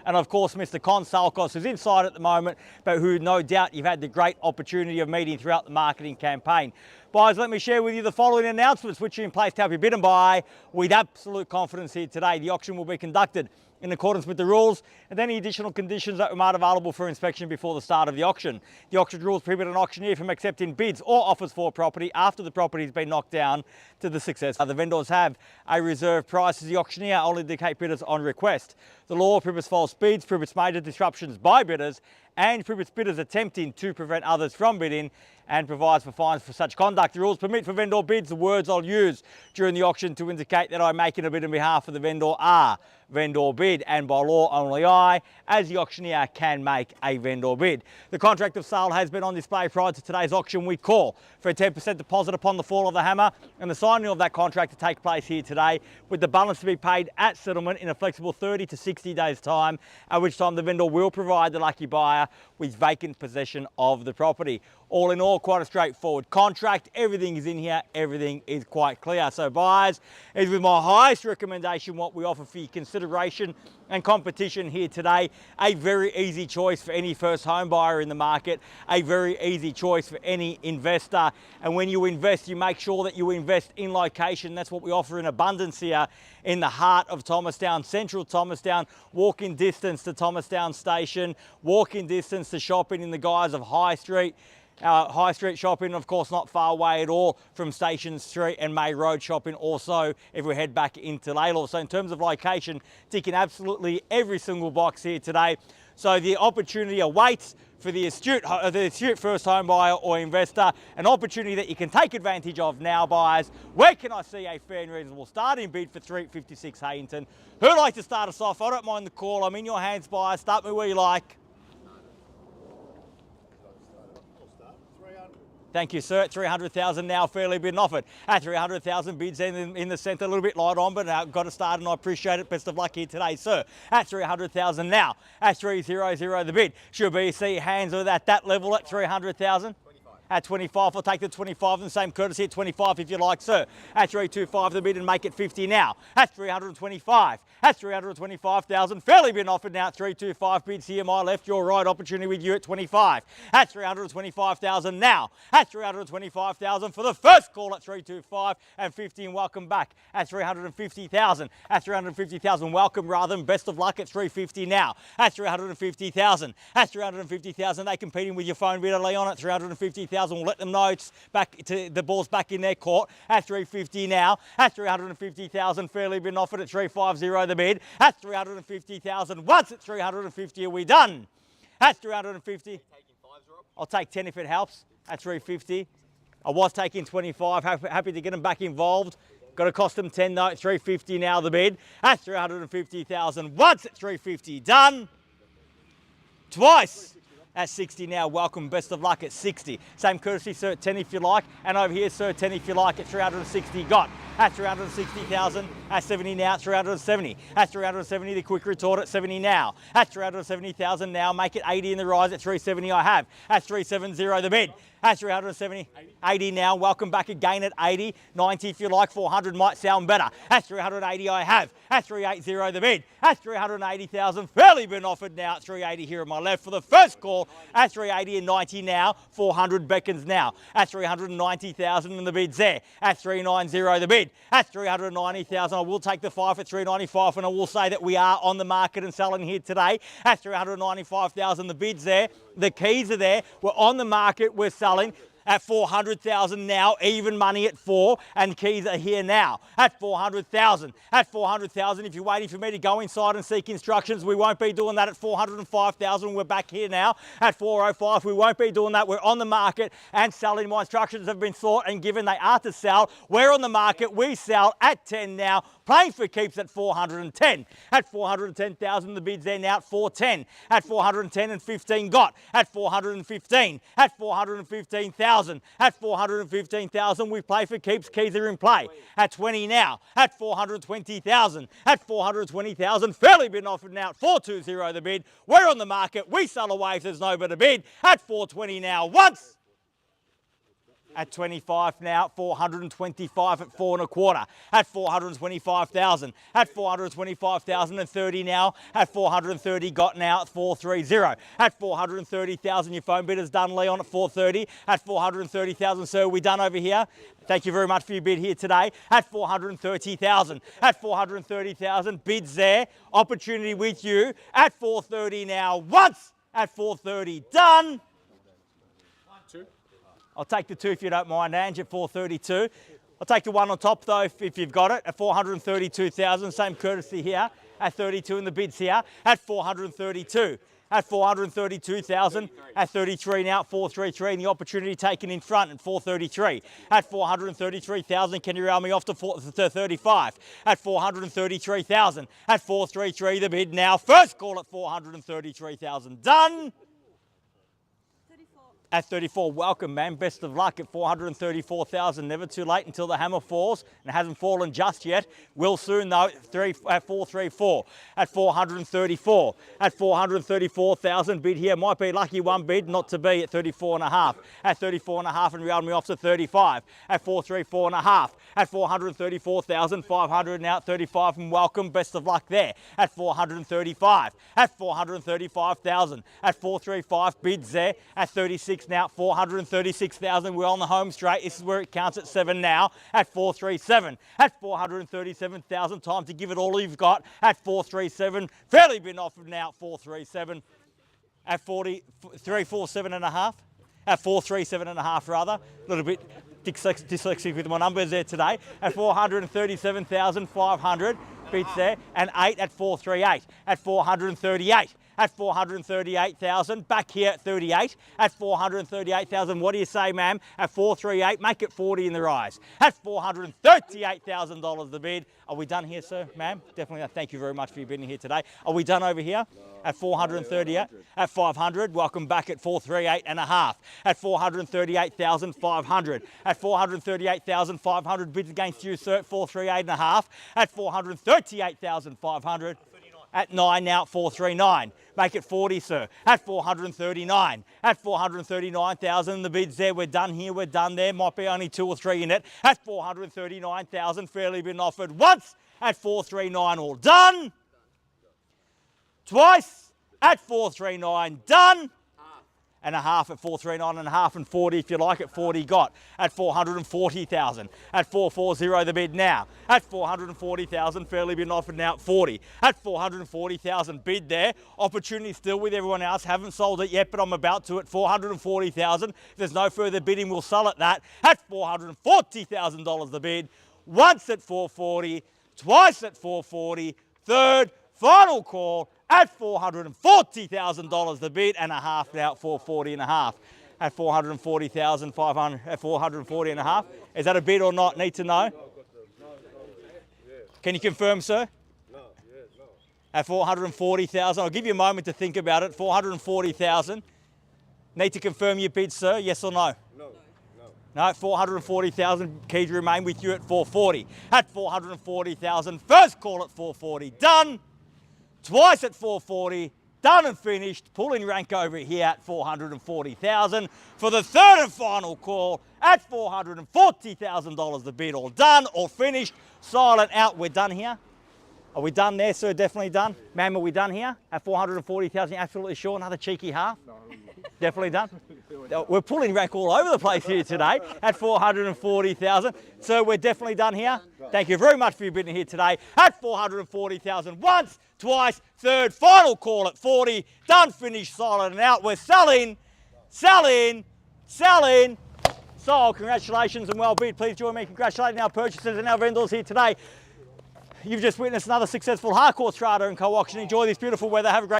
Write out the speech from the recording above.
and of course Mr. Tsalkos, who's inside at the moment, but who no doubt you've had the great opportunity of meeting throughout the marketing campaign. Buyers, let me share with you the following announcements which are in place to help you bid and buy with absolute confidence here today. The auction will be conducted in accordance with the rules and any additional conditions that were made available for inspection before the start of the auction. The auction rules prohibit an auctioneer from accepting bids or offers for a property after the property has been knocked down to the success. The vendors have a reserve price as the auctioneer only indicate bidders on request. The law prohibits false bids, prohibits major disruptions by bidders, and prohibits bidders attempting to prevent others from bidding, and provides for fines for such conduct. The rules permit for vendor bids. The words I'll use during the auction to indicate that I'm making a bid on behalf of the vendor are vendor bid, and by law only I, as the auctioneer, can make a vendor bid. The contract of sale has been on display prior to today's auction. We call for a 10% deposit upon the fall of the hammer and the signing of that contract to take place here today, with the balance to be paid at settlement in a flexible 30 to 60 days time, at which time the vendor will provide the lucky buyer with vacant possession of the property. All in all, quite a straightforward contract. Everything is in here, everything is quite clear. So buyers, is with my highest recommendation what we offer for your consideration and competition here today. A very easy choice for any first home buyer in the market, a very easy choice for any investor. And when you invest, you make sure that you invest in location. That's what we offer in abundance here in the heart of Thomastown, central Thomastown, walking distance to Thomastown Station, walking distance to shopping in the guise of High Street. High Street shopping, of course, not far away at all from Station Street and May Road shopping also if we head back into Laylaw. So in terms of location, ticking absolutely every single box here today. So the opportunity awaits for the astute first home buyer or investor, an opportunity that you can take advantage of now, buyers. Where can I see a fair and reasonable starting bid for 356 Heyington? Who'd like to start us off? I don't mind the call. I'm in your hands, buyers. Start me where you like. Thank you, sir. At 300,000 now, fairly been offered. At 300,000, bids in the centre, a little bit light on, but got to start, and I appreciate it. Best of luck here today, sir. At 300,000 now. At 300, the bid. Should be see hands with that level at 300,000. At 25, I'll take the 25 and the same courtesy at 25 if you like, sir. At 325, the bid, and make it 50 now. At 325. At 325,000, fairly been offered now at 325. Bids here, my left, your right, opportunity with you at 25. At 325,000 now. At 325,000 for the first call at 325 and 50, and welcome back at 350,000. At 350,000, welcome rather, and best of luck at 350 now. At 350,000. At 350,000, they competing with your phone bidder, Leon, at 350,000. We'll let them know it's back to the ball's back in their court. At 350 now. At 350,000, fairly been offered at 350 the bid. At 350,000, once at 350, are we done? At 350, I'll take 10 if it helps. At 350, I was taking 25. Happy to get them back involved. Got to cost them 10 though. At 350 now the bid. At 350,000, once at 350, done. Twice. At 60 now, welcome, best of luck at 60. Same courtesy, sir, at 10 if you like. And over here, sir, 10 if you like, at 360, got. At 360,000, at 70 now, at 370. At 370, the quick retort at 70 now. At 370,000 now, make it 80 in the rise, at 370 I have. At 370, the bid. At 370, 80 now, welcome back again at 80. 90 if you like, 400 might sound better. At 380 I have. At 380, the bid. At 380,000, fairly been offered now at 380 here on my left for the first call. At 380 and 90 now, 400 beckons now. At 390,000 and the bid's there. At 390, the bid. At 390,000, I will take the 5 at 395, and I will say that we are on the market and selling here today. At 395,000, the bid's there. The keys are there. We're on the market. We're selling. At 400,000 now, even money at 4, and keys are here now at 400,000. At 400,000, if you're waiting for me to go inside and seek instructions, we won't be doing that. At 405,000, we're back here now. At 405, we won't be doing that. We're on the market and selling. My instructions have been sought and given. They are to sell. We're on the market. We sell at 10 now. Playing for keeps at 410. At 410,000, the bid's there now at 410. At 410 and 15 got. At 415. At 415,000. At 415,000, we play for keeps. Keys are in play. At 20 now. At 420,000. At 420,000, fairly been offered now at 420 the bid. We're on the market. We sell away if there's no better bid. At 420 now. Once. at 25 now, 425 at 4 1/4, at 425,000, at 425,030 now, at 430 got now at 430, at 430,000 your phone bid is done, Leon, at 430, at 430,000, sir, we done over here. Thank you very much for your bid here today at 430,000. At 430,000, bids there. Opportunity with you at 430 now. Once at 430, done. 2. I'll take the 2 if you don't mind, Ange, at 432. I'll take the 1 on top though if you've got it at 432,000. Same courtesy here at 32 in the bids here at 432. At 432,000, at 33 now, at 433, and the opportunity taken in front at 433. At 433,000, can you round me off to 35? At 433,000, at 433, the bid now. First call at 433,000, done. At 34, welcome, man. Best of luck at 434,000. Never too late until the hammer falls, and it hasn't fallen just yet. Will soon, though, at 434. At 434. At 434,000, bid here. Might be lucky one bid, not to be at 34.5. At 34.5, and round me off to 35. At 434.5. At 434,500 now at 35, and welcome. Best of luck there. At 435. At 435,000. At 435, bids there. At 36 now, 436,000. We're on the home straight. This is where it counts at 7 now. At 437. At 437,000. Time to give it all you've got. At 437. Fairly been offered now. 437. At 347.5. At 437.5 rather. A little bit dyslexic with my numbers there today. At 437,500. Bids there. And 8 at 438. At 438. At 438,000, back here at 38, at 438,000, what do you say, ma'am? At 438, make it 40 in the rise. At $438,000 the bid. Are we done here, sir, ma'am? Definitely, thank you very much for your bidding here today. Are we done over here? At 438, at 500, welcome back at 438.5. At 438,500. At 438,500, bids against you, sir, at 438.5. At 438,500. At 9 now at 439. Make it 40, sir. At 439. At 439,000, the bid's there. We're done here, we're done there. Might be only 2 or 3 in it. At 439,000, fairly been offered once. At 439, all done. Twice. At 439, done. And a half at 439.5 and 40 if you like at 40 got. At 440,000. At 440 the bid now. At 440,000 fairly been offered now at 40. At 440,000 bid there. Opportunity still with everyone else. Haven't sold it yet, but I'm about to at 440,000. If there's no further bidding, we'll sell at that. At $440,000 the bid. Once at 440, twice at 440, third, final call at $440,000 the bid, and a half now at 440.5. At 440,500, at 440.5. Is that a bid or not? Need to know. Can you confirm, sir? No. At 440,000, I'll give you a moment to think about it. 440,000. Need to confirm your bid, sir? Yes or no? No, at 440,000, key to remain with you at 440. At 440,000, first call at 440, done. Twice at 440, done and finished. Pulling rank over here at 440,000 for the third and final call at $440,000 the bid. All done, all finished, silent out. We're done here. Are we done there, sir? Definitely done. Ma'am, are we done here at 440,000? Absolutely sure. Another cheeky half. No. Definitely done. We're pulling rank all over the place here today at 440,000. So we're definitely done here. Thank you very much for your bidding here today at 440,000. Once, twice, third, final call at 40. Done, finished, silent and out. We're selling. Sold. Congratulations and well bid. Please join me in congratulating our purchasers and our vendors here today. You've just witnessed another successful Harcourts Rata and Co-auction. Enjoy this beautiful weather. Have a great